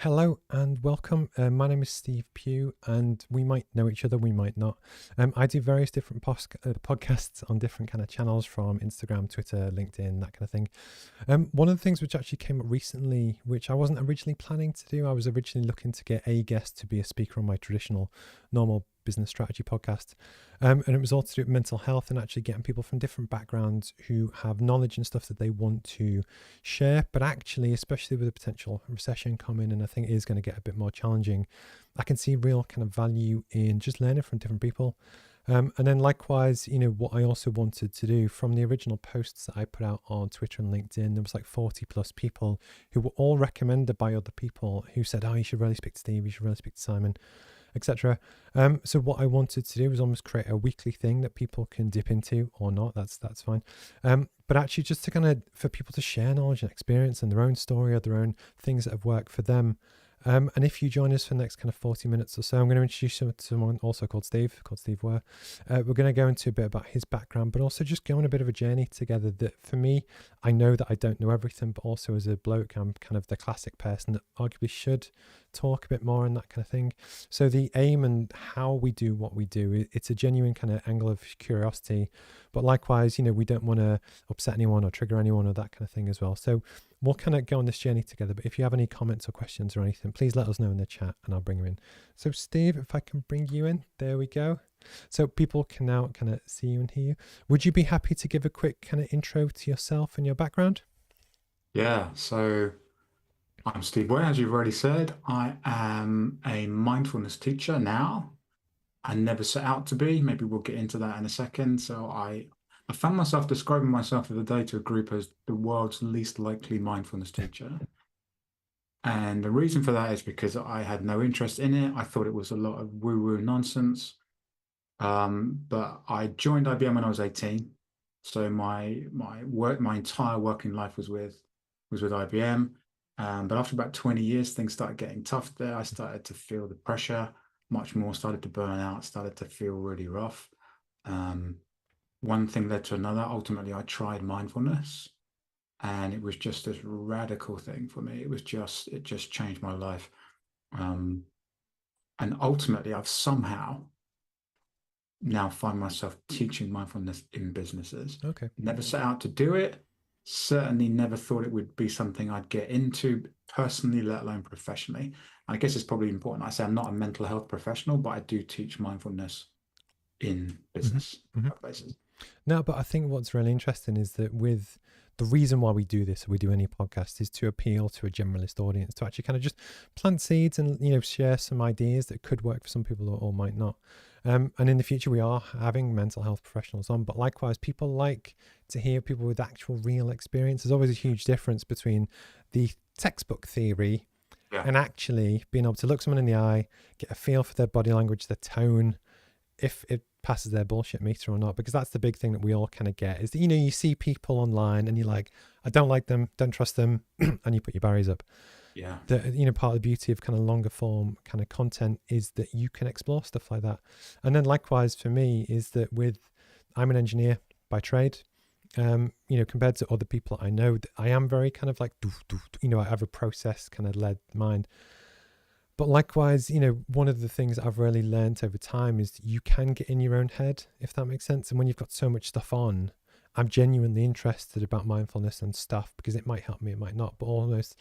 Hello and welcome. My name is Steve Pugh, and we might know each other, we might not. I do various different podcasts on different kind of channels from Instagram, Twitter, LinkedIn, that kind of thing. One of the things which actually came up recently, which I wasn't originally planning to do, I was originally looking to get a guest to be a speaker on my traditional, normal business strategy podcast. And it was all to do with mental health and actually getting people from different backgrounds who have knowledge and stuff that they want to share. But actually, especially with a potential recession coming, and I think it is going to get a bit more challenging, I can see real kind of value in just learning from different people. And then likewise, what I also wanted to do from the original posts that I put out on Twitter and LinkedIn, there was like 40 plus people who were all recommended by other people who said, oh, you should really speak to Steve, you should really speak to Simon, etc. So what I wanted to do was almost create a weekly thing that people can dip into or not. That's fine. But actually just to kind of, for people to share knowledge and experience and their own story or their own things that have worked for them. And if you join us for the next kind of 40 minutes or so, I'm going to introduce you to someone also called Steve Ware. We're going to go into a bit about his background, but also just go on a bit of a journey together that for me, I know that I don't know everything, but also as a bloke, I'm kind of the classic person that arguably should talk a bit more and that kind of thing. So the aim and how we do what we do, it's a genuine kind of angle of curiosity, but likewise, we don't want to upset anyone or trigger anyone or that kind of thing as well. So we'll kind of go on this journey together. But if you have any comments or questions or anything, please let us know in the chat and I'll bring you in. So Steve, if I can bring you in, there we go. So people can now kind of see you and hear you. Would you be happy to give a quick kind of intro to yourself and your background? Yeah, so I'm Steve Ware, as you've already said. I am a mindfulness teacher now. I never set out to be. Maybe we'll get into that in a second. So I found myself describing myself the other day to a group as the world's least likely mindfulness teacher. And the reason for that is because I had no interest in it. I thought it was a lot of woo-woo nonsense. But I joined IBM when I was 18. So my entire working life was with IBM. But after about 20 years, things started getting tough there. I started to feel the pressure much more, started to burn out, started to feel really rough. Um, One thing led to another. Ultimately, I tried mindfulness, and it was just this radical thing for me. It just changed my life. Um, and ultimately, I've somehow now find myself teaching mindfulness in businesses. Okay. Never set out to do it. Certainly never thought it would be something I'd get into personally, let alone professionally. I guess it's probably important. I say I'm not a mental health professional, but I do teach mindfulness in hmm business hmm places. No, but I think what's really interesting is that with the reason why we do this, or we do any podcast, is to appeal to a generalist audience, to actually kind of just plant seeds and share some ideas that could work for some people or might not. And in the future, we are having mental health professionals on, but likewise, people like to hear people with actual real experience. There's always a huge difference between the textbook theory Yeah. and actually being able to look someone in the eye, get a feel for their body language, their tone, if it passes their bullshit meter or not, because that's the big thing that we all kind of get is that, you see people online and you're like, I don't like them, don't trust them, and you put your barriers up. Yeah. Part of the beauty of kind of longer form kind of content is that you can explore stuff like that. And then likewise for me is that I'm an engineer by trade. Compared to other people I know, I am very kind of like, I have a process kind of led mind. But likewise, one of the things that I've really learned over time is that you can get in your own head, if that makes sense. And when you've got so much stuff on, I'm genuinely interested about mindfulness and stuff because it might help me, it might not. But almost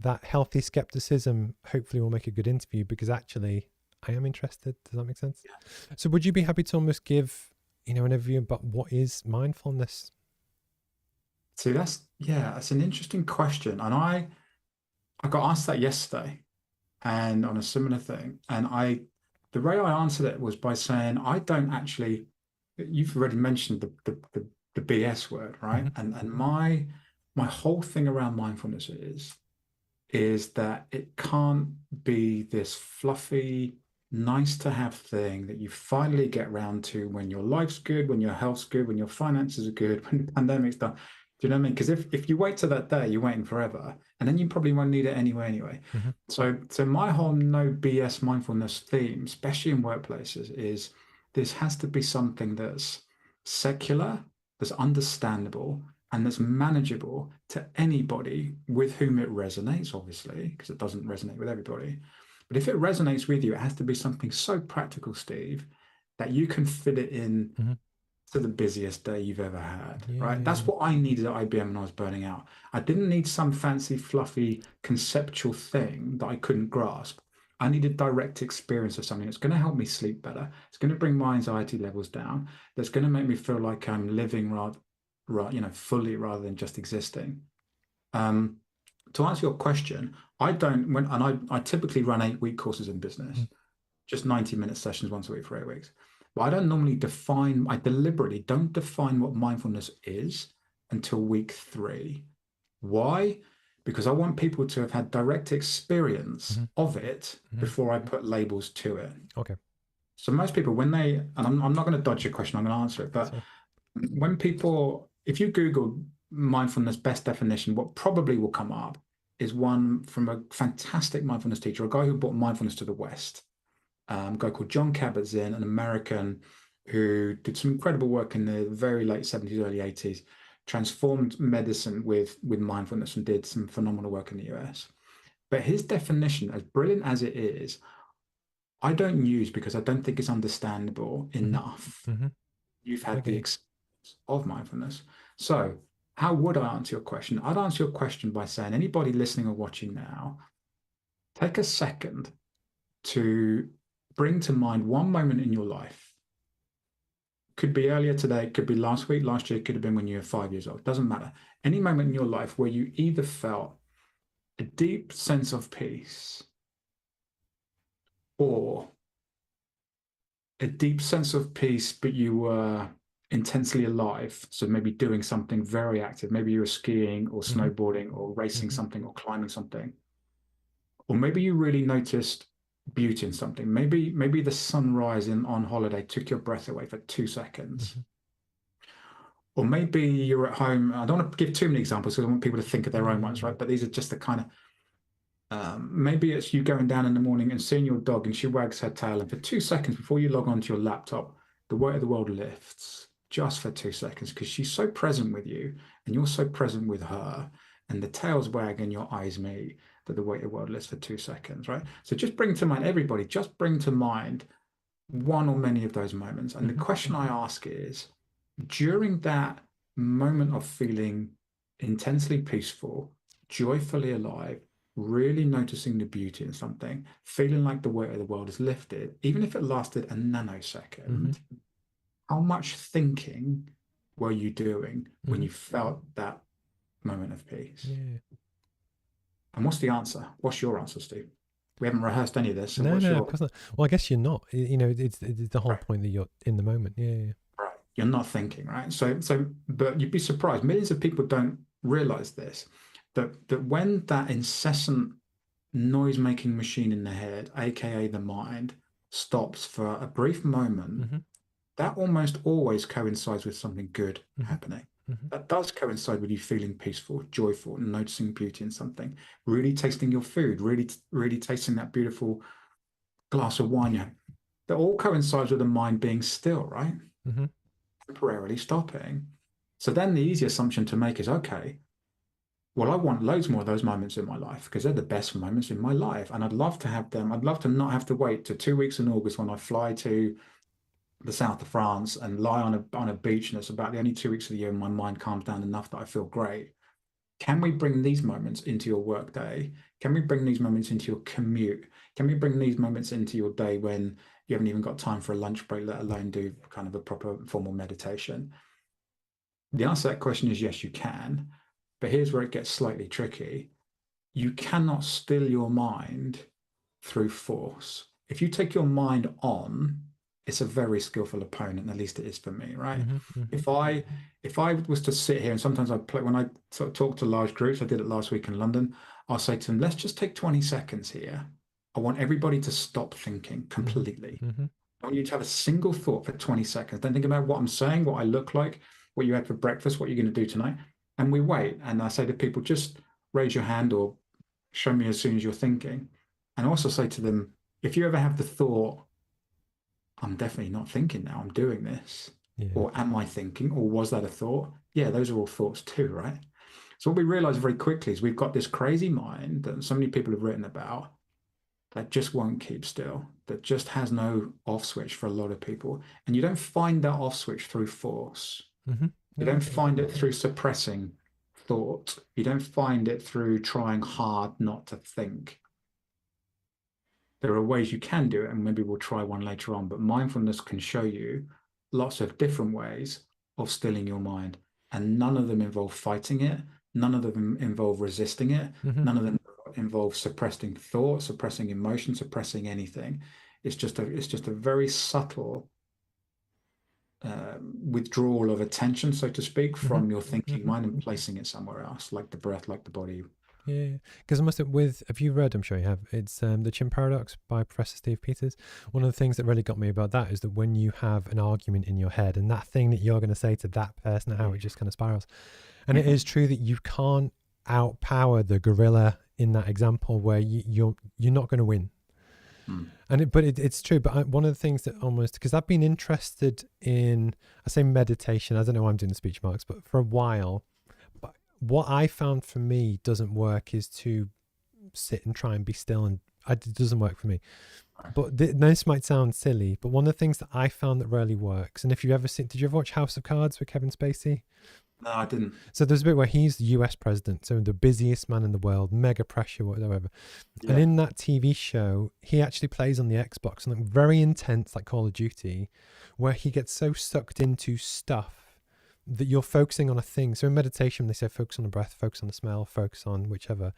that healthy skepticism hopefully will make a good interview because actually I am interested. Does that make sense? Yeah. So would you be happy to almost give, an overview about what is mindfulness? See, that's an interesting question. And I got asked that yesterday and on a similar thing. The way I answered it was by saying, I don't actually, you've already mentioned the BS word, right? hmm And my whole thing around mindfulness is that it can't be this fluffy, nice to have thing that you finally get round to when your life's good, when your health's good, when your finances are good, when the pandemic's done. Do you know what I mean? Because if you wait till that day, you're waiting forever, and then you probably won't need it anyway. hmm So my whole no BS mindfulness theme, especially in workplaces, is this has to be something that's secular, that's understandable, and that's manageable to anybody with whom it resonates, obviously, because it doesn't resonate with everybody. But if it resonates with you, it has to be something so practical, Steve, that you can fit it in Hmm. to the busiest day you've ever had, right? That's Yeah. what I needed at IBM when I was burning out. I didn't need some fancy, fluffy, conceptual thing that I couldn't grasp. I needed direct experience of something that's going to help me sleep better. It's going to bring my anxiety levels down. That's going to make me feel like I'm living fully rather than just existing. Um, to answer your question, I don't when and I typically run 8-week courses in business, just 90-minute sessions once a week for 8 weeks. But I deliberately don't define what mindfulness is until week 3. Why? Because I want people to have had direct experience Hmm. of it Hmm. before I put labels to it. Okay. So most people, and I'm not going to dodge your question, I'm going to answer it, but So, if you Google mindfulness best definition, what probably will come up is one from a fantastic mindfulness teacher, a guy who brought mindfulness to the West, a guy called John Kabat-Zinn, an American who did some incredible work in the very late 70s, early 80s, transformed medicine with mindfulness and did some phenomenal work in the US. But his definition, as brilliant as it is, I don't use because I don't think it's understandable hmm. enough. Hmm. You've I had get the you. experience of mindfulness. So, how would I answer your question? I'd answer your question by saying, anybody listening or watching now, take a second to bring to mind one moment in your life. Could be earlier today, could be last week, last year, could have been when you were 5 years old. Doesn't matter. Any moment in your life where you either felt a deep sense of peace or a deep sense of peace, but you were intensely alive. So maybe doing something very active. Maybe you were skiing or Hmm. snowboarding or racing Hmm. something or climbing something. Or maybe you really noticed beauty in something. Maybe the sunrise on holiday took your breath away for 2 seconds. Hmm. Or maybe you're at home. I don't want to give too many examples because I want people to think of their own ones, Yeah. right? But these are just the kind of maybe it's you going down in the morning and seeing your dog and she wags her tail, and for 2 seconds before you log onto your laptop, the weight of the world lifts just for 2 seconds because she's so present with you and you're so present with her, and the tail's wag and your eyes meet, that the weight of the world lifts for 2 seconds, right? So just bring to mind, everybody, just bring to mind one or many of those moments. And the Hmm. question I ask is, during that moment of feeling intensely peaceful, joyfully alive, really noticing the beauty in something, feeling like the weight of the world is lifted, even if it lasted a Hmm. nanosecond, how much thinking were you doing when Hmm. you felt that moment of peace? Yeah. And what's the answer? What's your answer, Steve? We haven't rehearsed any of this, so No, what's no, of your course not. Well, I guess you're not. It's the whole right? point that you're in the moment. Yeah. Yeah. Right. You're not thinking, right? But you'd be surprised. Millions of people don't realize this, that when that incessant noise-making machine in the head, aka the mind, stops for a brief moment, Hmm. that almost always coincides with something good Hmm. happening. Hmm. That does coincide with you feeling peaceful, joyful, noticing beauty in something, really tasting your food, really tasting that beautiful glass of wine you have. That all coincides with the mind being still, right? Hmm. Temporarily stopping. So then the easy assumption to make is, okay, well, I want loads more of those moments in my life because they're the best moments in my life. And I'd love to have them. I'd love to not have to wait to 2 weeks in August when I fly to the south of France and lie on a beach. And it's about the only 2 weeks of the year when my mind calms down enough that I feel great. Can we bring these moments into your workday? Can we bring these moments into your commute? Can we bring these moments into your day when you haven't even got time for a lunch break, let alone do kind of a proper formal meditation? The answer to that question is yes, you can. But here's where it gets slightly tricky. You cannot still your mind through force. If you take your mind on, it's a very skillful opponent, at least it is for me, right? Hmm. Hmm. If I was to sit here, and sometimes I play when I sort of talk to large groups, I did it last week in London, I'll say to them, let's just take 20 seconds here. I want everybody to stop thinking Hmm. completely. Hmm. I want you to have a single thought for 20 seconds. Don't think about what I'm saying, what I look like, what you had for breakfast, what you're going to do tonight. And we wait. And I say to people, just raise your hand or show me as soon as you're thinking. And also say to them, if you ever have the thought, I'm definitely not thinking now, I'm doing this, Yeah. or am I thinking, or was that a thought? yeah, those are all thoughts too, right? So what we realize very quickly is we've got this crazy mind that so many people have written about that just won't keep still, that just has no off switch for a lot of people. And you don't find that off switch through force. Mm-hmm. You No, I don't get it. find it through suppressing thought. You don't find it through trying hard not to think. There are ways you can do it, and maybe we'll try one later on. But mindfulness can show you lots of different ways of stilling your mind, and none of them involve fighting it. None of them involve resisting it. Mm-hmm. None of them involve suppressing thought, suppressing emotion, suppressing anything. It's just a very subtle withdrawal of attention, so to speak, Mm-hmm. from your thinking Mm-hmm. mind and placing it somewhere else, like the breath, like the body. Yeah, because I must have have you read, I'm sure you have, it's the Chimp Paradox by Professor Steve Peters. One of the things that really got me about that is that when you have an argument in your head and that thing that you're going to say to that person, how it just kind of spirals. And it is true that you can't outpower the gorilla in that example where you're not going to win. Mm. But it's true. But one of the things that almost, because I've been interested in, I say meditation, I don't know why I'm doing the speech marks, but for a while, what I found for me doesn't work is to sit and try and be still, and it doesn't work for me. But this might sound silly, but one of the things that I found that really works, and if you ever seen, did you ever watch House of Cards with Kevin Spacey? No, I didn't. So there's a bit where he's the US president, so the busiest man in the world, mega pressure, whatever. Yeah. And in that TV show, he actually plays on the Xbox, and like very intense, like Call of Duty, where he gets so sucked into stuff that you're focusing on a thing. So in meditation, they say focus on the breath, focus on the smell, focus on whichever.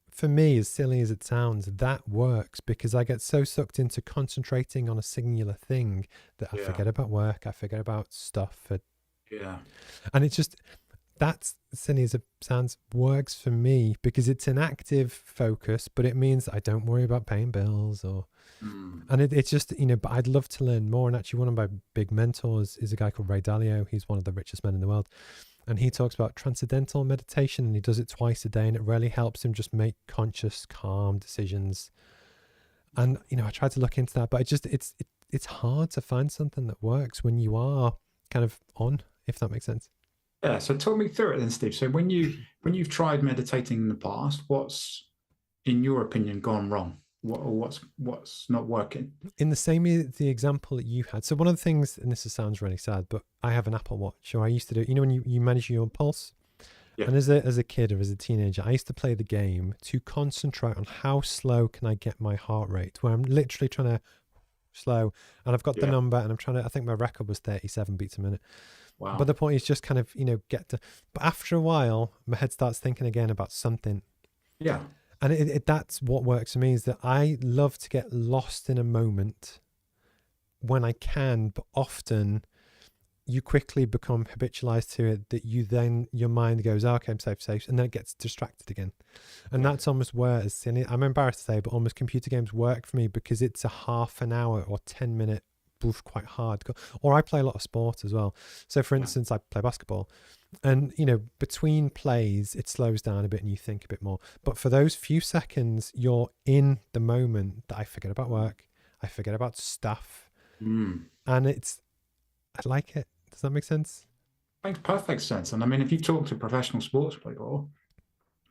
For me, as silly as it sounds, that works because I get so sucked into concentrating on a singular thing that I forget about work, I forget about stuff. Yeah. And it's just, that's silly as it sounds, works for me because it's an active focus, but it means I don't worry about paying bills or... And it's just, but I'd love to learn more. And actually one of my big mentors is a guy called Ray Dalio. He's one of the richest men in the world. And he talks about Transcendental Meditation, and he does it twice a day, and it really helps him just make conscious, calm decisions. And, I tried to look into that, but it's hard to find something that works when you are kind of on, if that makes sense. Yeah. So talk me through it then, Steve. So when you've tried meditating in the past, what's, in your opinion, gone wrong? What's not working? In the example that you had. So one of the things, and this sounds really sad, but I have an Apple Watch, or I used to do, when you manage your pulse. Yeah. And as a kid or as a teenager, I used to play the game to concentrate on how slow can I get my heart rate, where I'm literally trying to slow, and I've got the number, and I'm trying to, I think my record was 37 beats a minute. Wow. But the point is just kind of, get to, but after a while, my head starts thinking again about something. Yeah. And that's what works for me, is that I love to get lost in a moment when I can, but often you quickly become habitualized to it, that your mind goes, okay, I'm safe, and then it gets distracted again. And that's almost where, as silly, I'm embarrassed to say, but almost computer games work for me because it's a half an hour or 10-minute, quite hard. Or I play a lot of sport as well. So for instance, I play basketball. And, between plays, it slows down a bit and you think a bit more. But for those few seconds, you're in the moment that I forget about work. I forget about stuff. And I like it. Does that make sense? Makes perfect sense. And I mean, if you talk to professional sports people,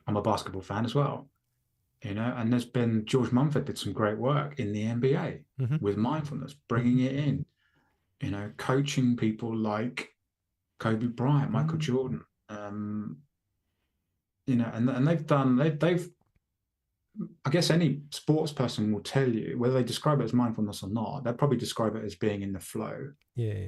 I'm a basketball fan as well, and there's been, George Mumford did some great work in the NBA with mindfulness, bringing it in, coaching people like Kobe Bryant, Michael Jordan, and they've, I guess any sports person will tell you, whether they describe it as mindfulness or not, they'll probably describe it as being in the flow. Yeah.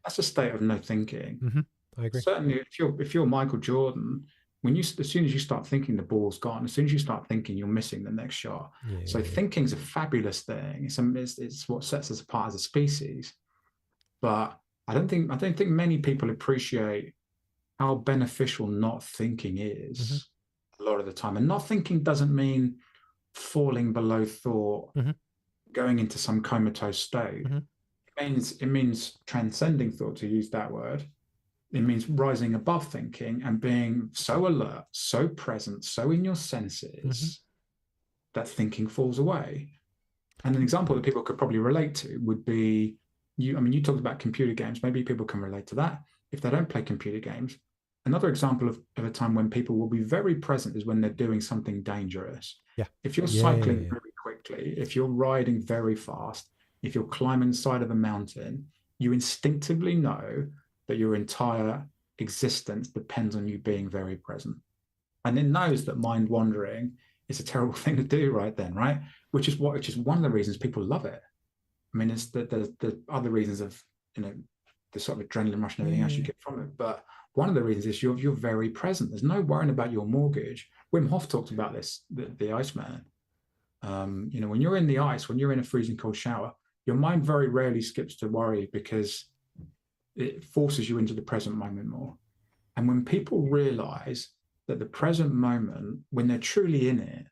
That's a state of no thinking. I agree. Certainly, if you're Michael Jordan, as soon as you start thinking, the ball's gone. As soon as you start thinking, you're missing the next shot. Yeah. So thinking's a fabulous thing. It's what sets us apart as a species. But I don't think many people appreciate how beneficial not thinking is a lot of the time. And not thinking doesn't mean falling below thought, going into some comatose state. It means transcending thought, to use that word. It means rising above thinking and being so alert, so present, so in your senses that thinking falls away. And an example that people could probably relate to would be, you talked about computer games. Maybe people can relate to that. If they don't play computer games, Another example of a time when people will be very present is when they're doing something dangerous. Yeah. If you're Yeah. Yeah. cycling Yeah. very quickly, if you're riding very fast, if you're climbing the side of a mountain, you instinctively know that your entire existence depends on you being very present. And it knows that mind wandering is a terrible thing to do right then, right? Which is one of the reasons people love it. I mean, it's the other reasons of, you know, the sort of adrenaline rush and Yeah. everything else you Yeah. get from it. But one of the reasons is you're very present. There's no worrying about your mortgage. Wim Hof talked about this, the Iceman. You know, when you're in the ice, when you're in a freezing cold shower, your mind very rarely skips to worry because it forces you into the present moment more. And when people realize that the present moment, when they're truly in it,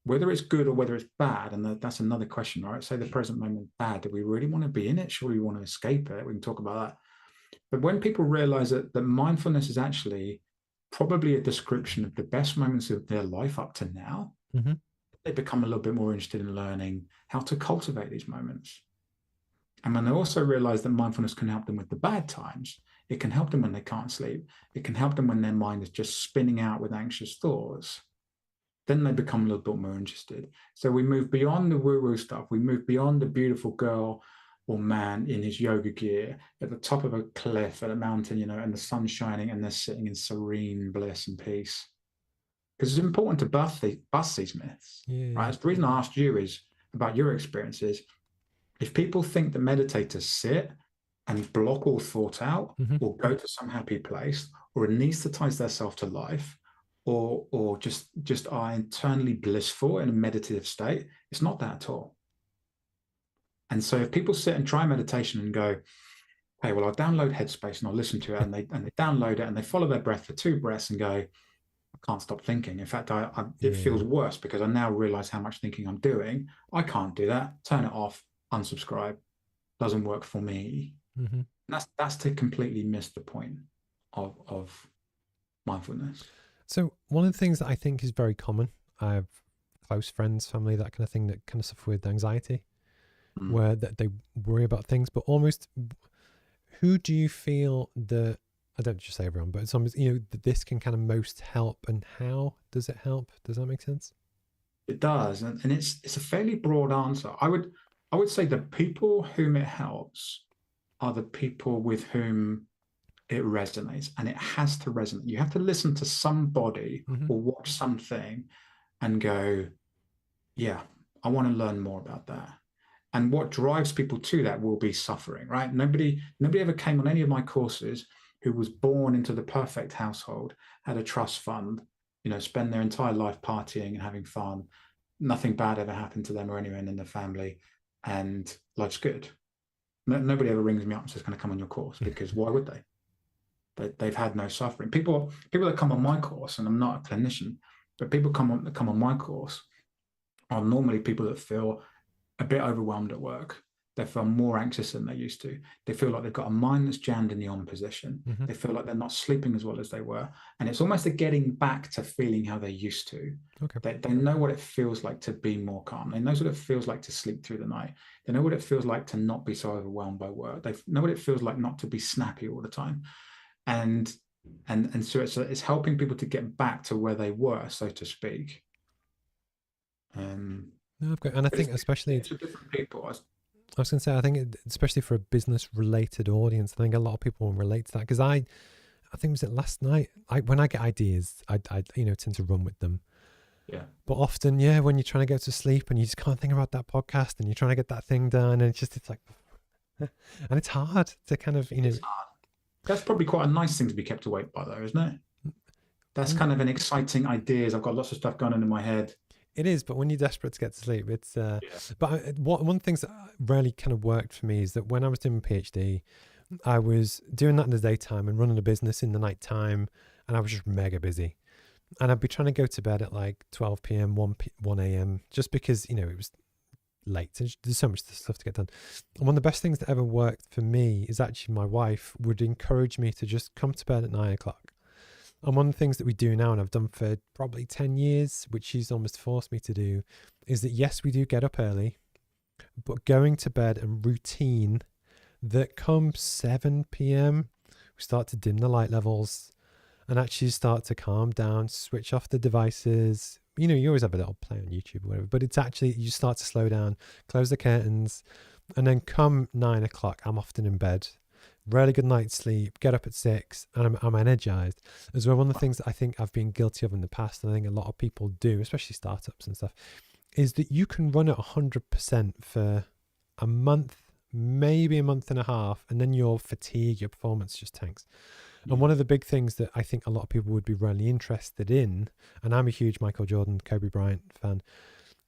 whether it's good or whether it's bad, and that's another question, right? Say the present moment bad, do we really want to be in it? Surely we want to escape it. We can talk about that. But when people realize that mindfulness is actually probably a description of the best moments of their life up to now, Mm-hmm. they become a little bit more interested in learning how to cultivate these moments. And when they also realize that mindfulness can help them with the bad times, it can help them when they can't sleep, it can help them when their mind is just spinning out with anxious thoughts, then they become a little bit more interested. So we move beyond the woo-woo stuff. We move beyond the beautiful girl or man in his yoga gear at the top of a cliff at a mountain, you know, and the sun's shining and they're sitting in serene bliss and peace. Because it's important to bust these myths, Yeah. right? The reason I asked you is about your experiences. If people think that meditators sit and block all thought out Mm-hmm. or go to some happy place or anesthetize themselves to life or just are internally blissful in a meditative state, it's not that at all. And so if people sit and try meditation and go, hey, well, I'll download Headspace and I'll listen to it, and they download it and they follow their breath for 2 breaths and go, I can't stop thinking. In fact, it Yeah. feels worse because I now realize how much thinking I'm doing. I can't do that. Turn it off, unsubscribe. Doesn't work for me. Mm-hmm. That's to completely miss the point of mindfulness. So one of the things that I think is very common, I have close friends, family, that kind of thing, that kind of suffer with anxiety, where that they worry about things, but almost, who do you feel that, I don't just say everyone, but it's almost, you know, that this can kind of most help, and how does it help? Does that make sense? It does, and it's a fairly broad answer. I would say the people whom it helps are the people with whom it resonates, and it has to resonate. You have to listen to somebody Mm-hmm. or watch something and go, yeah, I want to learn more about that. And what drives people to that will be suffering, right? Nobody ever came on any of my courses who was born into the perfect household, had a trust fund, you know, spend their entire life partying and having fun. Nothing bad ever happened to them or anyone in their family, and life's good. Nobody ever rings me up and says, "Can I come on your course?" Because why would they? They've had no suffering. People that come on my course, and I'm not a clinician, but people that come on my course are normally people that feel a bit overwhelmed at work. They feel more anxious than they used to. They feel like they've got a mind that's jammed in the on position. Mm-hmm. They feel like they're not sleeping as well as they were. And it's almost a getting back to feeling how they used to. Okay. They know what it feels like to be more calm. They know what it feels like to sleep through the night. They know what it feels like to not be so overwhelmed by work. They know what it feels like not to be snappy all the time. And so it's helping people to get back to where they were, so to speak. No, I've got, and I think especially, it's different people. I was going to say, I think especially for a business related audience, I think a lot of people will relate to that, because I think, was it last night? When I get ideas, I you know, tend to run with them. Yeah. But often, yeah, when you're trying to go to sleep and you just can't think about that podcast and you're trying to get that thing done, and it's like, and it's hard to kind of, you know. That's probably quite a nice thing to be kept awake by, though, isn't it? That's kind of an exciting idea. I've got lots of stuff going on in my head. It is, but when you're desperate to get to sleep, it's. But one of the things that really kind of worked for me is that when I was doing my PhD, I was doing that in the daytime and running a business in the nighttime, and I was just mega busy. And I'd be trying to go to bed at like 12 p.m., 1 a.m., just because, you know, it was late and there's so much stuff to get done. And one of the best things that ever worked for me is actually my wife would encourage me to just come to bed at 9 o'clock. And one of the things that we do now, and I've done for probably 10 years, which she's almost forced me to do, is that yes, we do get up early, but going to bed and routine that come 7 p.m, we start to dim the light levels. and actually start to calm down, switch off the devices. You know, you always have a little play on YouTube or whatever, but it's actually, you start to slow down, close the curtains, and then come 9 o'clock, I'm often in bed, really good night's sleep, get up at 6, and I'm energized. As well, one of the things that I think I've been guilty of in the past, and I think a lot of people do, especially startups and stuff, is that you can run at 100% for a month, maybe a month and a half, and then your fatigue, your performance just tanks. And one of the big things that I think a lot of people would be really interested in, and I'm a huge Michael Jordan, Kobe Bryant fan,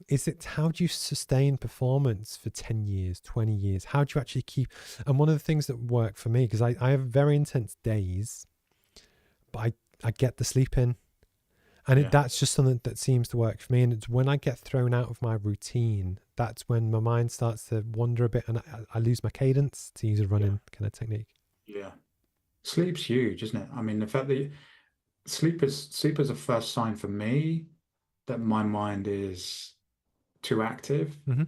is it how do you sustain performance for 10 years, 20 years? How do you actually keep? And one of the things that work for me, because I have very intense days, but I get the sleep in. And that's just something that seems to work for me. And it's when I get thrown out of my routine, that's when my mind starts to wander a bit, and I lose my cadence, to use a running kind of technique. Yeah. Sleep's huge, isn't it? I mean, the fact that sleep is a first sign for me that my mind is too active, Mm-hmm.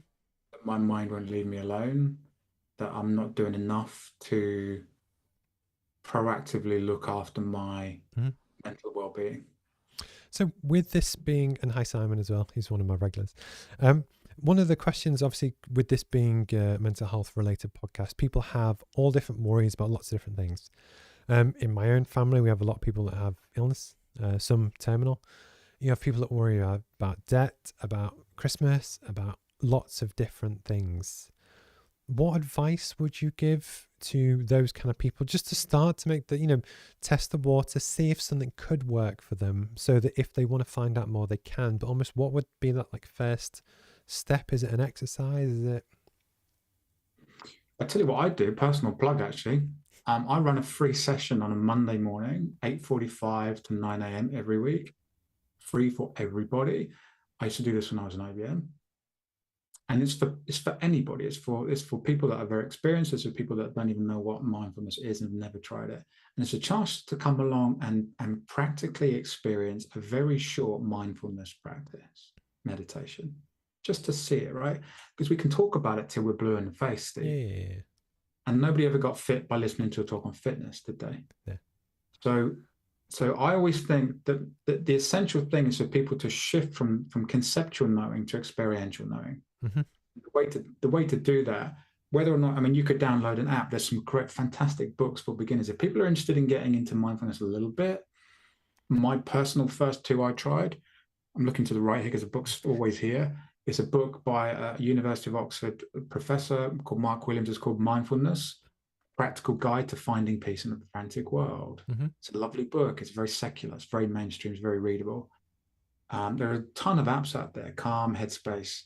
that my mind won't leave me alone, that I'm not doing enough to proactively look after my mental well-being. So with this being, and hi Simon as well, he's one of my regulars. One of the questions, obviously, with this being a mental health related podcast, people have all different worries about lots of different things. In my own family, we have a lot of people that have illness, some terminal. You have people that worry about debt, about Christmas, about lots of different things. What advice would you give to those kind of people, just to start to make the, test the water, see if something could work for them, so that if they want to find out more, they can? But almost, what would be that like first step? Is it an exercise? Is it? I tell you what I do, personal plug actually. I run a free session on a Monday morning, 8:45 to 9 a.m. every week, free for everybody. I used to do this when I was an IBM. And it's for anybody. It's for people that are very experienced. It's for people that don't even know what mindfulness is and have never tried it. And it's a chance to come along and practically experience a very short mindfulness practice, meditation, just to see it, right? Because we can talk about it till we're blue in the face, Steve. Yeah. And nobody ever got fit by listening to a talk on fitness, did they? Yeah. So I always think that the essential thing is for people to shift from conceptual knowing to experiential knowing. Mm-hmm. The way to do that, whether or not, I mean, you could download an app. There's some great, fantastic books for beginners. If people are interested in getting into mindfulness a little bit, my personal first two I tried, I'm looking to the right here because the book's always here. It's a book by a University of Oxford professor called Mark Williams. It's called Mindfulness, Practical Guide to Finding Peace in a Frantic World. Mm-hmm. It's a lovely book. It's very secular. It's very mainstream. It's very readable. There are a ton of apps out there: Calm, Headspace,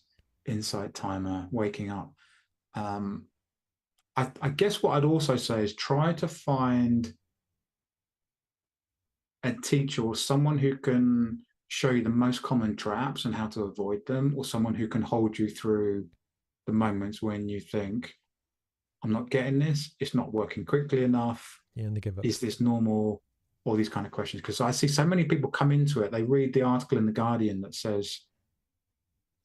Insight Timer, Waking Up. I guess what I'd also say is try to find a teacher or someone who can show you the most common traps and how to avoid them, or someone who can hold you through the moments when you think, I'm not getting this, it's not working quickly enough. Yeah, and they give up. Is this normal? All these kind of questions. Because I see so many people come into it, they read the article in The Guardian that says,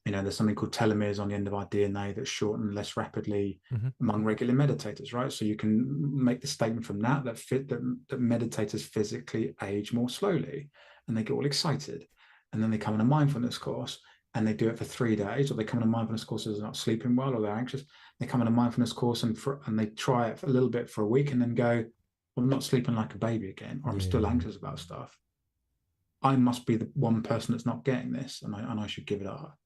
there's something called telomeres on the end of our DNA that shorten less rapidly among regular meditators, right? So you can make the statement from that meditators physically age more slowly, and they get all excited. And then they come on a mindfulness course and they do it for 3 days, or they come on a mindfulness course as they're not sleeping well or they're anxious. They come on a mindfulness course and they try it for a little bit for a week and then go, well, I'm not sleeping like a baby again, or I'm still anxious about stuff. I must be the one person that's not getting this, and I should give it up.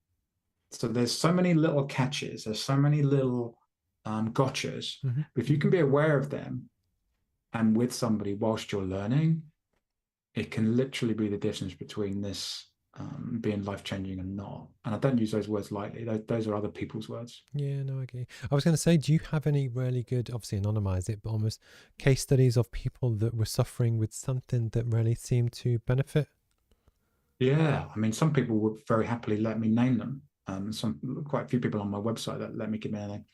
So there's so many little catches, there's so many little gotchas. But if you can be aware of them and with somebody whilst you're learning, it can literally be the difference between this being life-changing and not. And I don't use those words lightly. Those are other people's words. Yeah, no, I agree. I was going to say, do you have any really good, obviously anonymize it, but almost case studies of people that were suffering with something that really seemed to benefit? Yeah, I mean, some people would very happily let me name them. Quite a few people on my website that let me give me a name.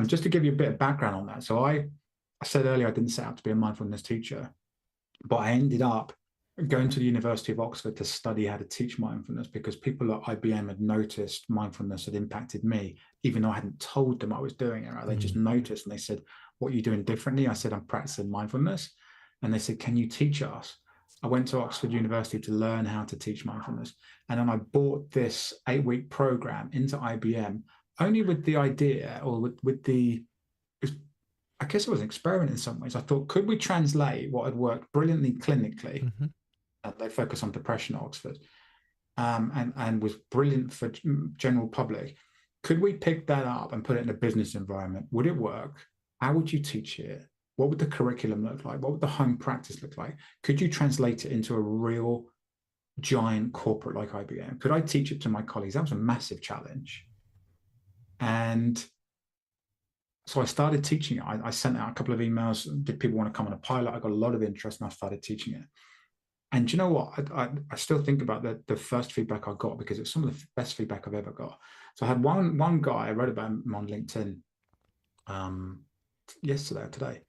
Just to give you a bit of background on that. So I said earlier I didn't set out to be a mindfulness teacher, but I ended up going to the University of Oxford to study how to teach mindfulness because people at IBM had noticed mindfulness had impacted me, even though I hadn't told them I was doing it. Right? They just noticed and they said, "What are you doing differently?" I said, "I'm practicing mindfulness." And they said, "Can you teach us?" I went to Oxford University to learn how to teach mindfulness. And then I bought this 8-week program into IBM only with the idea, or with the, I guess it was an experiment in some ways. I thought, could we translate what had worked brilliantly clinically? Mm-hmm. They focus on depression at Oxford, and was brilliant for general public. Could we pick that up and put it in a business environment? Would it work? How would you teach it? What would the curriculum look like? What would the home practice look like? Could you translate it into a real giant corporate like IBM? Could I teach it to my colleagues? That was a massive challenge. And so I started teaching it. I sent out a couple of emails. Did people want to come on a pilot? I got a lot of interest and I started teaching it. And you know what? I still think about the first feedback I got, because it's some of the best feedback I've ever got. So I had one guy, I wrote about him on LinkedIn yesterday or today.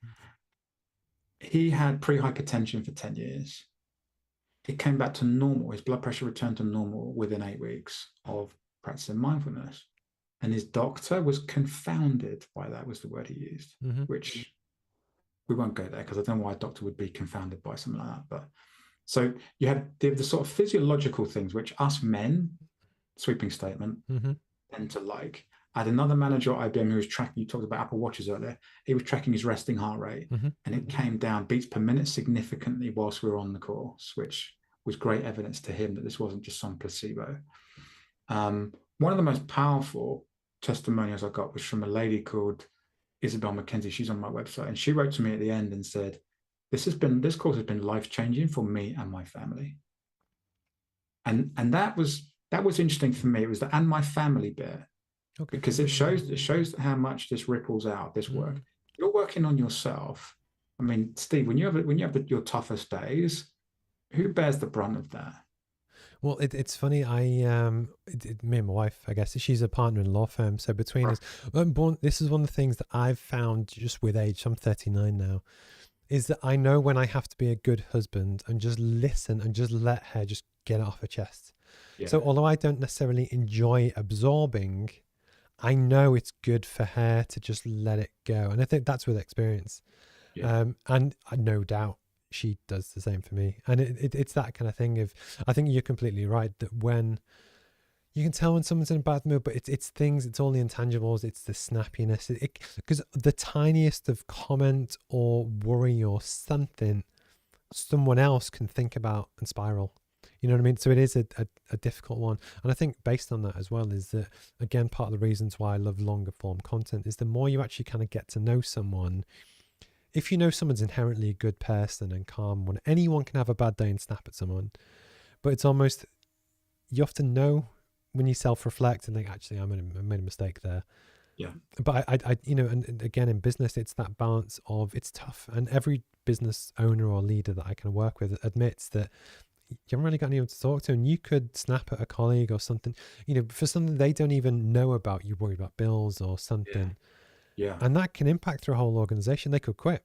He had pre-hypertension for 10 years. It came back to normal. His blood pressure returned to normal within 8 weeks of practicing mindfulness. And his doctor was confounded by that, was the word he used, Mm-hmm. which we won't go there because I don't know why a doctor would be confounded by something like that. But so you have the sort of physiological things which us men, sweeping statement, Mm-hmm. tend to like. I had another manager at IBM who was tracking, you talked about Apple Watches earlier, he was tracking his resting heart rate, Mm-hmm. and it came down beats per minute significantly whilst we were on the course, which was great evidence to him that this wasn't just some placebo. One of the most powerful testimonials I got was from a lady called Isabel McKenzie. She's on my website, and she wrote to me at the end and said, this course has been life-changing for me and my family. And that was interesting for me. It was the "and my family" bit, Okay. because it shows how much this ripples out, this work. Mm. You're working on yourself. I mean, Steve, when you have your toughest days, who bears the brunt of that? Well, it's funny. Me and my wife, I guess, she's a partner in a law firm. So between us, this is one of the things that I've found just with age. I'm 39 now. Is that I know when I have to be a good husband and just listen and just let her just get it off her chest. Yeah. So although I don't necessarily enjoy absorbing, I know it's good for her to just let it go. And I think that's with experience. Yeah. And no doubt she does the same for me. And it's that kind of thing of, I think you're completely right that when you can tell when someone's in a bad mood, but it's things, it's all the intangibles, it's the snappiness. Because the tiniest of comment or worry or something, someone else can think about and spiral. You know what I mean? So it is a difficult one. And I think based on that as well is that, again, part of the reasons why I love longer form content is the more you actually kind of get to know someone, if you know someone's inherently a good person and calm, when anyone can have a bad day and snap at someone, but it's almost, you often know when you self-reflect and think, actually, I made a mistake there. Yeah. But I and again, in business, it's that balance of, it's tough. And every business owner or leader that I can work with admits that you haven't really got anyone to talk to, and you could snap at a colleague or something, for something they don't even know about. You worry about bills or something. Yeah. And that can impact their whole organization. They could quit.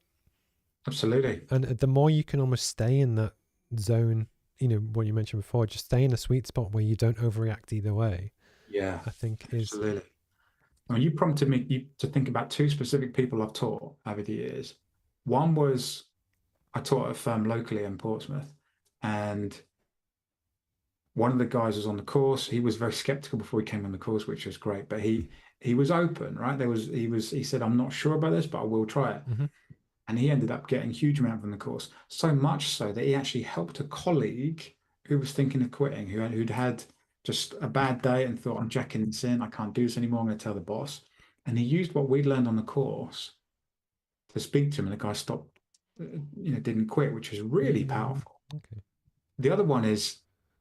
Absolutely. And the more you can almost stay in that zone, what you mentioned before, just stay in a sweet spot where you don't overreact either way. Yeah. I think absolutely. I mean, you prompted me to think about two specific people I've taught over the years. One was, I taught at a firm locally in Portsmouth, and one of the guys was on the course. He was very skeptical before he came on the course, which was great. But he was open, right? He said, "I'm not sure about this, but I will try it." Mm-hmm. And he ended up getting a huge amount from the course, so much so that he actually helped a colleague who was thinking of quitting, who'd had just a bad day and thought, "I'm jacking this in. I can't do this anymore. I'm going to tell the boss." And he used what we'd learned on the course to speak to him, and the guy stopped, didn't quit, which was really powerful. Okay. The other one is,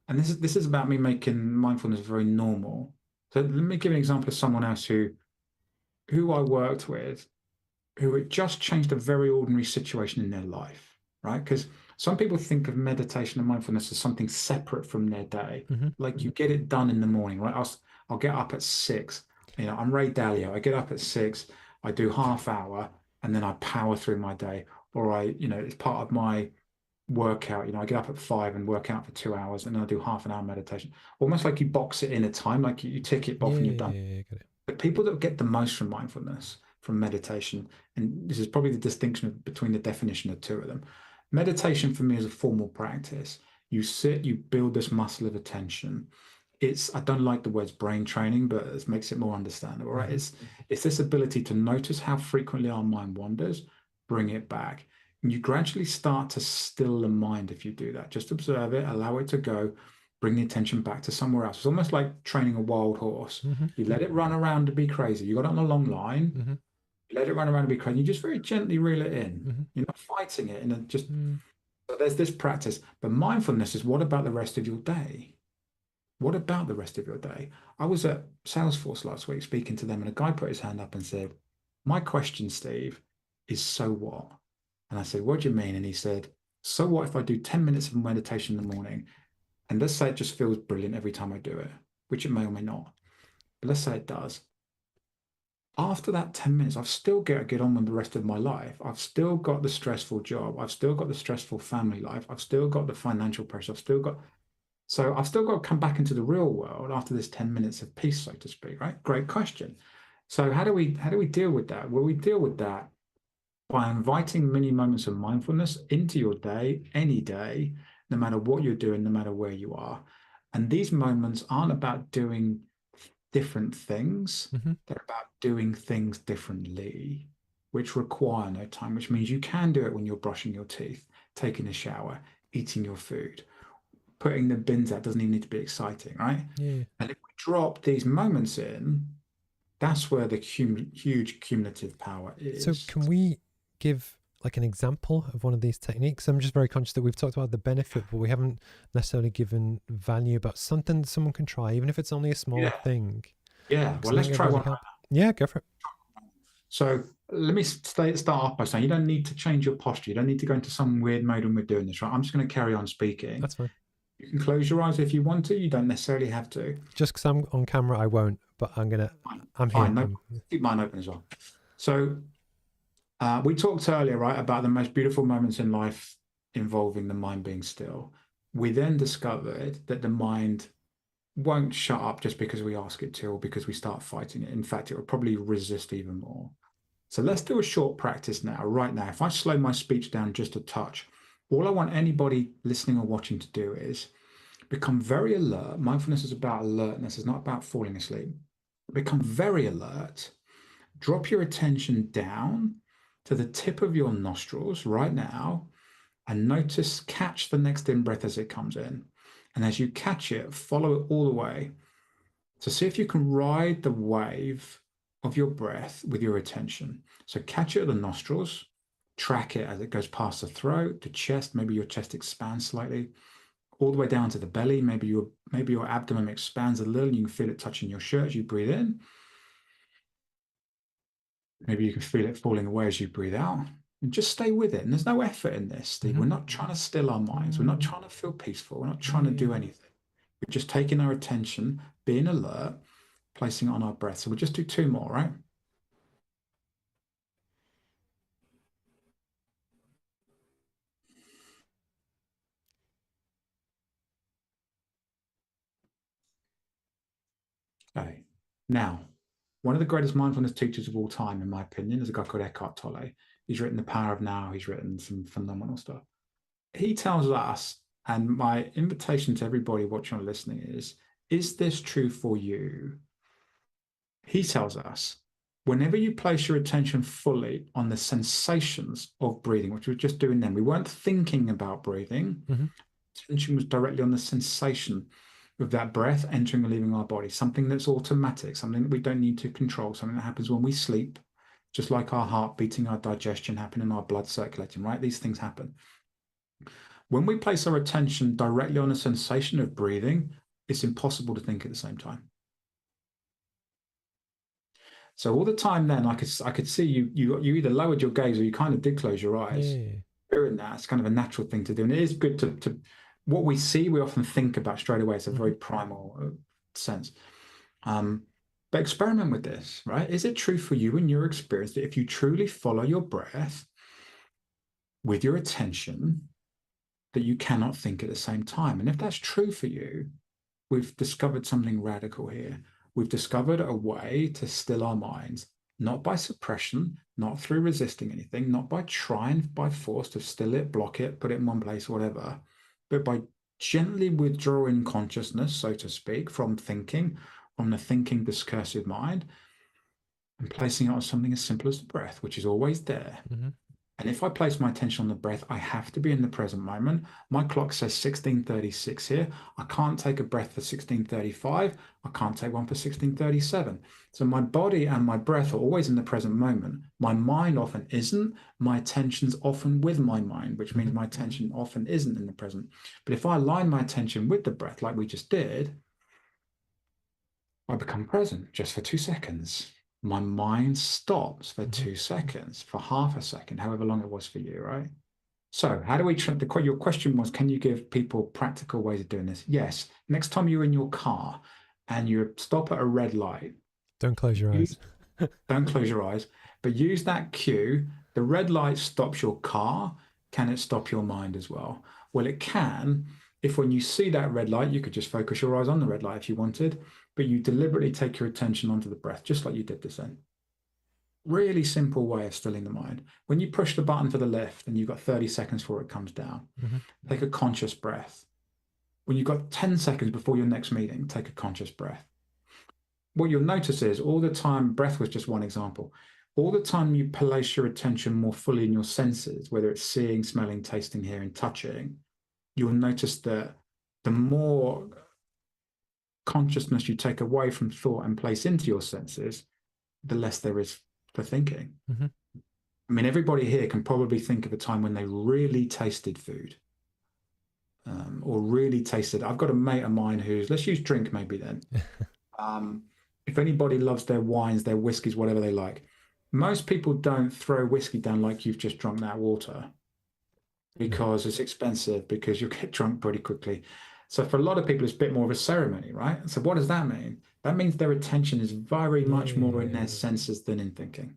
and this is about me making mindfulness very normal. So let me give an example of someone else who I worked with, who had just changed a very ordinary situation in their life, right? Because some people think of meditation and mindfulness as something separate from their day. Mm-hmm. Like you get it done in the morning, right? I'll get up at 6. I'm Ray Dalio. I get up at 6, I do half hour, and then I power through my day. Or it's part of my workout. I get up at 5 and work out for 2 hours, and then I do half an hour meditation. Almost like you box it in a time, like you tick it off and you're done. Yeah, got it. But people that get the most from mindfulness, from meditation, and this is probably the distinction between the definition of two of them, Meditation for me is a formal practice. You sit, you build this muscle of attention. I don't like the words brain training, but it makes it more understandable, right? Hmm. It's this ability to notice how frequently our mind wanders, bring it back. And you gradually start to still the mind if you do that. Just observe it, allow it to go, bring the attention back to somewhere else. It's almost like training a wild horse. Hmm. You let it run around and be crazy. You got it on a long line, Hmm. you let it run around and be crazy. You just very gently reel it in. Hmm. You're not fighting it, and just Hmm. so there's this practice. But mindfulness is, what about the rest of your day? What about the rest of your day? I was at Salesforce last week speaking to them, and a guy put his hand up and said, "My question, Steve, is so what?" And I said, "What do you mean?" And he said, "So what if I do 10 minutes of meditation in the morning? And let's say it just feels brilliant every time I do it, which it may or may not. But let's say it does. After that 10 minutes, I've still got to get on with the rest of my life. I've still got the stressful job. I've still got the stressful family life. I've still got the financial pressure. I've still got to come back into the real world after this 10 minutes of peace, so to speak, right? Great question. So how do we deal with that? Well, we deal with that by inviting mini moments of mindfulness into your day, any day, no matter what you're doing, no matter where you are. And these moments aren't about doing different things, Hmm. they're about doing things differently, which require no time, which means you can do it when you're brushing your teeth, taking a shower, eating your food. Putting the bins out doesn't even need to be exciting, right? Yeah. And if we drop these moments in, that's where the huge cumulative power So is. can we give like an example of one of these techniques? I'm just very conscious that we've talked about the benefit, but we haven't necessarily given value about something that someone can try, even if it's only a small Yeah, thing. yeah. Well, let's Something that try really one. help. Yeah, go for it. So let me start off by saying you don't need to change your posture. You don't need to go into some weird mode when we're doing this, right? I'm just going to carry on speaking. That's fine. You can close your eyes if you want to. You don't necessarily have to. Just because I'm on camera, I won't, but Fine, I'm here. fine. No, keep mine open as well. So we talked earlier, right, about the most beautiful moments in life involving the mind being still. We then discovered that the mind won't shut up just because we ask it to or because we start fighting it. In fact, it will probably resist even more. So let's do a short practice now, right now. If I slow my speech down just a touch, all I want anybody listening or watching to do is become very alert. Mindfulness is about alertness, it's not about falling asleep. Become very alert. Drop your attention down to the tip of your nostrils right now and notice, catch the next in breath as it comes in. And as you catch it, follow it all the way. So see if you can ride the wave of your breath with your attention. So catch it at the nostrils, track it as it goes past the throat, the chest, maybe your chest expands slightly, all the way down to the belly. Maybe your abdomen expands a little and you can feel it touching your shirt as you breathe in. Maybe you can feel it falling away as you breathe out. And just stay with it. And there's no effort in this, Steve. Hmm. We're not trying to still our minds. We're not trying to feel peaceful. We're not trying to do Yeah. anything. We're just taking our attention, being alert, placing it on our breath. So we'll just do two more, right? Okay. Now, one of the greatest mindfulness teachers of all time, in my opinion, is a guy called Eckhart Tolle. He's written The Power of Now. He's written some phenomenal stuff. He tells us, and my invitation to everybody watching or listening is this true for you? He tells us, whenever you place your attention fully on the sensations of breathing, which we were just doing then, we weren't thinking about breathing. Hmm. Attention was directly on the sensation of that breath entering and leaving our body, something that's automatic, something that we don't need to control, something that happens when we sleep, just like our heart beating, our digestion happening, our blood circulating, right? These things happen. When we place our attention directly on the sensation of breathing, it's impossible to think at the same time. So all the time then I could see you either lowered your gaze or you kind of did close your eyes. Yeah. Doing that, it's kind of a natural thing to do. And it is good to what we see, we often think about straight away. It's a Hmm. very primal sense. Um, but experiment with this, right? Is it true for you in your experience that if you truly follow your breath with your attention, that you cannot think at the same time? And if that's true for you, we've discovered something radical here. We've discovered a way to still our minds, not by suppression, not through resisting anything, not by trying by force to still it, block it, put it in one place, whatever, but by gently withdrawing consciousness, so to speak, from thinking, from the thinking discursive mind, and placing it on something as simple as the breath, which is always there. Mm-hmm. And if I place my attention on the breath, I have to be in the present moment. My clock says 16:36 here. I can't take a breath for 16:35. I can't take one for 16:37. So my body and my breath are always in the present moment. My mind often isn't. My attention's often with my mind, which means Mm-hmm. my attention often isn't in the present. But if I align my attention with the breath, like we just did, I become present just for 2 seconds. My mind stops for Mm-hmm. 2 seconds, for half a second, however long it was for you, right? So, how do we? Your question was, can you give people practical ways of doing this? Yes. Next time you're in your car and you stop at a red light, Don't close your eyes. use, don't close your eyes, but use that cue. The red light stops your car. Can it stop your mind as well? Well, it can. If when you see that red light, you could just focus your eyes on the red light if you wanted, but you deliberately take your attention onto the breath, just like you did this then. Really simple way of stilling the mind. When you push the button to the left and you've got 30 seconds before it comes down, Mm-hmm. take a conscious breath. When you've got 10 seconds before your next meeting, take a conscious breath. What you'll notice is all the time, breath was just one example. All the time you place your attention more fully in your senses, whether it's seeing, smelling, tasting, hearing, touching, you'll notice that the more consciousness you take away from thought and place into your senses, the less there is for thinking. Mm-hmm. I mean, everybody here can probably think of a time when they really tasted food, or really tasted. I've got a mate of mine who's, let's use drink maybe then. If anybody loves their wines, their whiskies, whatever they like, most people don't throw whiskey down like you've just drunk that water because it's expensive, because you'll get drunk pretty quickly. So for a lot of people, it's a bit more of a ceremony, right? So what does that mean? That means their attention is very much more in their senses than in thinking.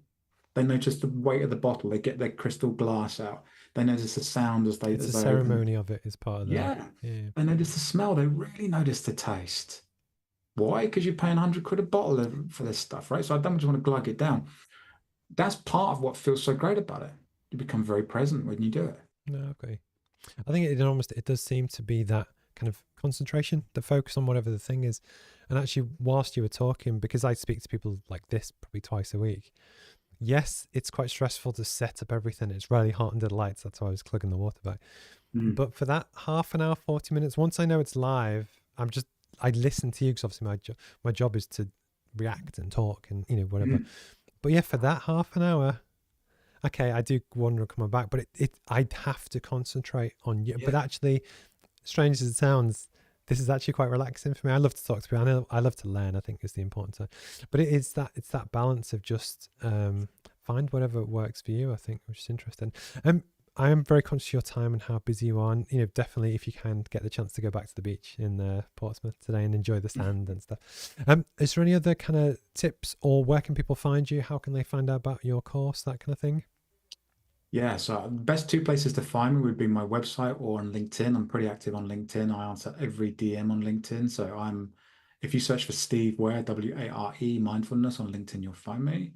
They notice the weight of the bottle. They get their crystal glass out. They notice the sound as It's the they open. ceremony of it is part of the. Yeah. Yeah. They notice the smell. They really notice the taste. Why? Because you're paying 100 quid a bottle for this stuff, right? So I don't just want to glug it down. That's part of what feels so great about it. You become very present when you do it. No, okay. I think it does seem to be that kind of concentration, the focus on whatever the thing is. And actually, whilst you were talking, because I speak to people like this probably twice a week, yes, it's quite stressful to set up everything. It's really hot under the lights. That's why I was clugging the water back. But for that half an hour, 40 minutes, once I know it's live, I listen to you because obviously my job is to react and talk and, whatever. But yeah, for that half an hour, okay, I do wonder coming back, but I'd have to concentrate on you. Yeah. But actually, strange as it sounds, this is actually quite relaxing for me. I love to talk to people. I love to learn, I think is the important thing. But it's that balance of just find whatever works for you, I think, which is interesting. I am very conscious of your time and how busy you are. And, definitely if you can get the chance to go back to the beach in Portsmouth today and enjoy the sand and stuff. Is there any other kind of tips, or where can people find you? How can they find out about your course, that kind of thing? Yeah, so the best two places to find me would be my website or on LinkedIn. I'm pretty active on LinkedIn. I answer every DM on LinkedIn. So if you search for Steve Ware, Ware, mindfulness on LinkedIn, you'll find me.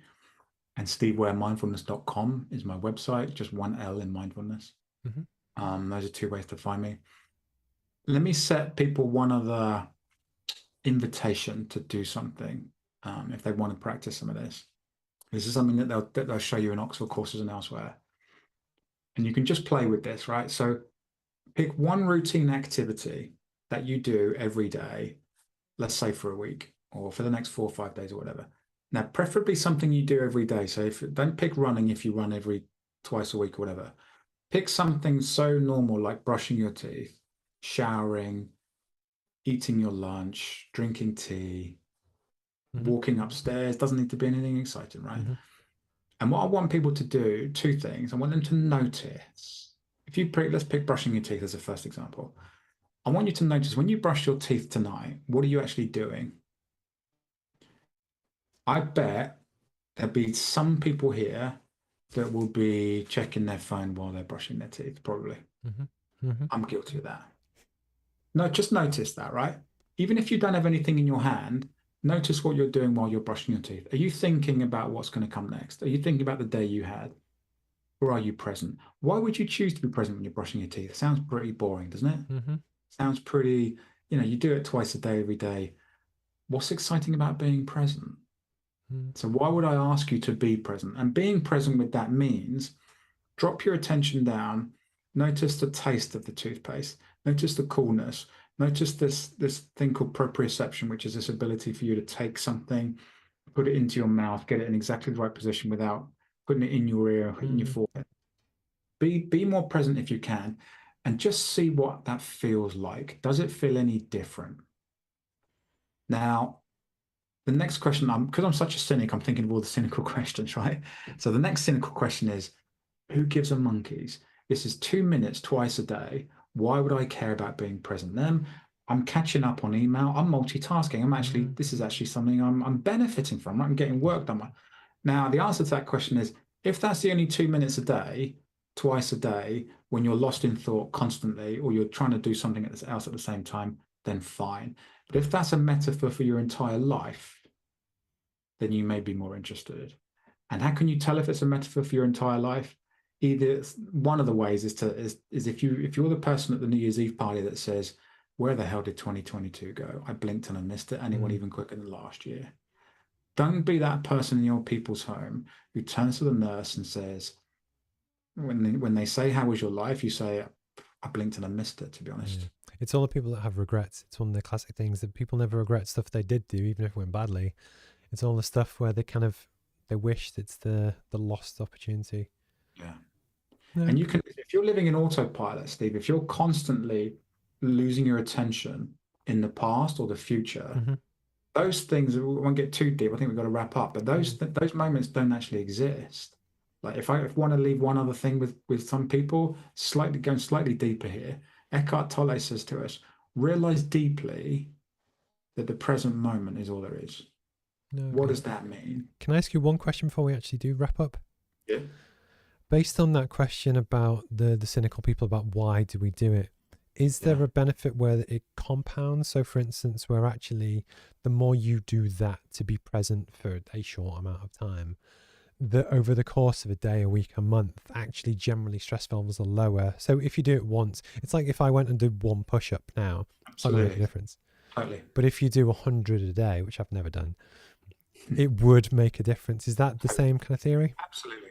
And stevewaremindfulness.com is my website, just one L in mindfulness. Those are two ways to find me. Let me set people one other invitation to do something if they want to practice some of this. This is something that they'll show you in Oxford courses and elsewhere. And you can just play with this, right? So pick one routine activity that you do every day, let's say for a week or for the next 4 or 5 days or whatever. Now, preferably something you do every day. So don't pick running if you run every twice a week or whatever. Pick something so normal like brushing your teeth, showering, eating your lunch, drinking tea, walking upstairs. Doesn't need to be anything exciting, right? And what I want people to do, two things. I want them to notice. Let's pick brushing your teeth as a first example. I want you to notice when you brush your teeth tonight, what are you actually doing? I bet there'll be some people here that will be checking their phone while they're brushing their teeth, probably. I'm guilty of that. No, just notice that, right? Even if you don't have anything in your hand, Notice what you're doing while you're brushing your teeth. Are you thinking about what's going to come next? Are you thinking about the day you had? Or are you present? Why would you choose to be present when you're brushing your teeth? Sounds pretty boring, doesn't it? Mm-hmm. Sounds pretty, you do it twice a day, every day. What's exciting about being present? Mm. So why would I ask you to be present? And being present with that means drop your attention down, notice the taste of the toothpaste, notice the coolness, notice this thing called proprioception, which is this ability for you to take something, put it into your mouth, get it in exactly the right position without putting it in your ear, hitting your Mm. forehead. Be more present if you can, and just see what that feels like. Does it feel any different? Now, the next question, because I'm such a cynic, I'm thinking of all the cynical questions, right? So the next cynical question is, who gives a monkeys? This is 2 minutes twice a day. Why would I care about being present then? I'm catching up on email. I'm multitasking. Mm. This is actually something I'm benefiting from. Right? I'm getting work done. Now, the answer to that question is, if that's the only 2 minutes a day, twice a day, when you're lost in thought constantly, or you're trying to do something else at the same time, then fine. But if that's a metaphor for your entire life, then you may be more interested. And how can you tell if it's a metaphor for your entire life? Either one of the ways is if you're the person at the New Year's Eve party that says, "Where the hell did 2022 go? I blinked and I missed it, and it went Mm. even quicker than last year." Don't be that person in your people's home who turns to the nurse and says, when they say, "How was your life?" You say, "I blinked and I missed it." To be Yeah. honest, It's all the people that have regrets. It's one of the classic things that people never regret stuff they did do, even if it went badly. It's all the stuff where they wished it's the lost opportunity. yeah. No. And you can, if you're living in autopilot, Steve, if you're constantly losing your attention in the past or the future, Mm-hmm. those things, we won't get too deep. I think we've got to wrap up, but Mm. those moments don't actually exist. Like if I want to leave one other thing with some people, going slightly deeper here, Eckhart Tolle says to us, realize deeply that the present moment is all there is. No, What okay. does that mean? Can I ask you one question before we actually do wrap up? Yeah. Based on that question about the cynical people about why do we do it, is Yeah. there a benefit where it compounds? So, for instance, where actually the more you do that to be present for a short amount of time, that over the course of a day, a week, a month, actually generally stress levels are lower. So if you do it once, it's like if I went and did one push-up now, it's not going to make a Absolutely. difference. Totally. But if you do 100 a day, which I've never done, it would make a difference. Is that the same kind of theory? Absolutely.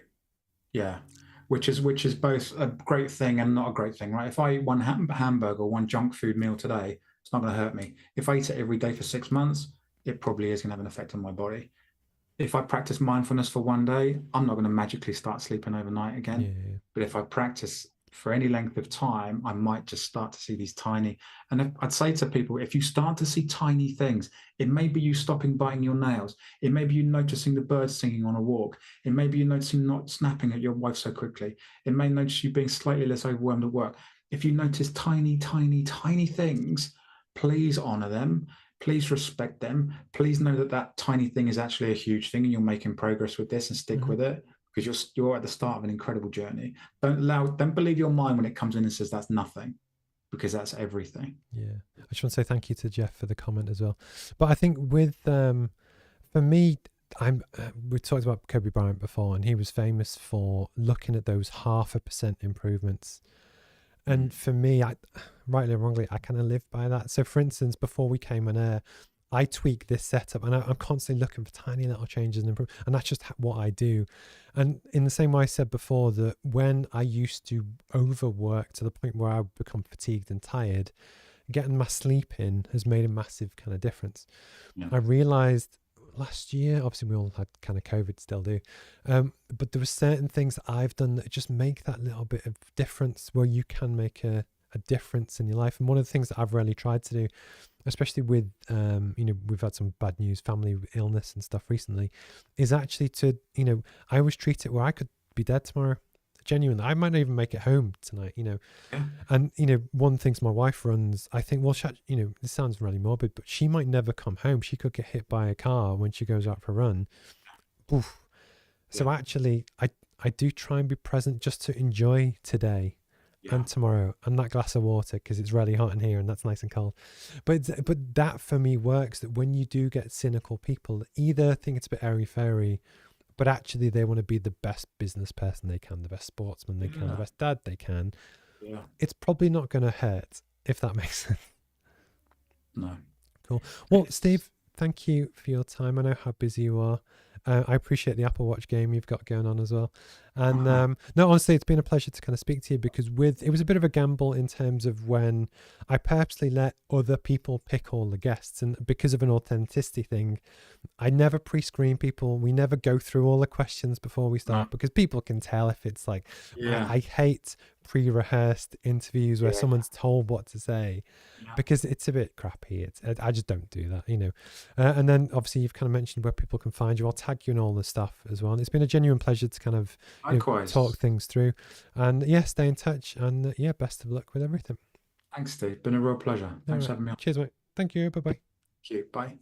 Yeah, which is both a great thing and not a great thing, right? If I eat one hamburger, one junk food meal today, it's not going to hurt me. If I eat it every day for 6 months, it probably is going to have an effect on my body. If I practice mindfulness for one day, I'm not going to magically start sleeping overnight again. Yeah. But if I practice for any length of time, I might just start to see these tiny. And I'd say to people, if you start to see tiny things, it may be you stopping biting your nails. It may be you noticing the birds singing on a walk. It may be you noticing not snapping at your wife so quickly. It may notice you being slightly less overwhelmed at work. If you notice tiny, tiny, tiny things, please honor them. Please respect them. Please know that that tiny thing is actually a huge thing and you're making progress with this, and stick Mm-hmm. with it, because you're at the start of an incredible journey. Don't believe your mind when it comes in and says that's nothing, because that's everything. Yeah. I just want to say thank you to Jeff for the comment as well. But I think with for me, we talked about Kobe Bryant before, and he was famous for looking at those 0.5% improvements. And for me, rightly or wrongly, I kind of live by that. So, for instance, before we came on air, I tweak this setup, and I'm constantly looking for tiny little changes and improve, and that's just what I do. And in the same way I said before, that when I used to overwork to the point where I would become fatigued and tired, getting my sleep in has made a massive kind of difference. Yeah. I realized last year, obviously we all had kind of COVID, still do, but there were certain things that I've done that just make that little bit of difference, where you can make a difference in your life. And one of the things that I've really tried to do, especially with we've had some bad news, family illness and stuff recently, is actually to, I always treat it where I could be dead tomorrow. Genuinely, I might not even make it home tonight, Yeah. And one thing my wife runs, I think, well, this sounds really morbid, but she might never come home. She could get hit by a car when she goes out for a run. Oof. So actually, I do try and be present just to enjoy today. Yeah. and tomorrow, and that glass of water because it's really hot in here and that's nice and cold. But that for me works. That when you do get cynical people, either think it's a bit airy fairy, but actually they want to be the best business person they can, the best sportsman they can, the Yeah. best dad they can. Yeah. It's probably not going to hurt, if that makes sense. No. Cool. Well, It's Steve, thank you for your time. I know how busy you are. I appreciate the Apple Watch game you've got going on as well. And no, honestly, it's been a pleasure to kind of speak to you because it was a bit of a gamble in terms of when I purposely let other people pick all the guests. And because of an authenticity thing, I never pre-screen people. We never go through all the questions before we no. start because people can tell if it's like, Yeah. I hate pre-rehearsed interviews where Yeah. someone's told what to say Yeah. because it's a bit crappy. I just don't do that, you know. And then obviously you've kind of mentioned where people can find you. I'll tag you in all the stuff as well. And it's been a genuine pleasure to kind of talk Likewise. things through. And yeah, stay in touch. And yeah, best of luck with everything. Thanks, Steve. Been a real pleasure. All Thanks right. for having me on. Cheers, mate. Thank you. Bye bye. Thank you. Bye.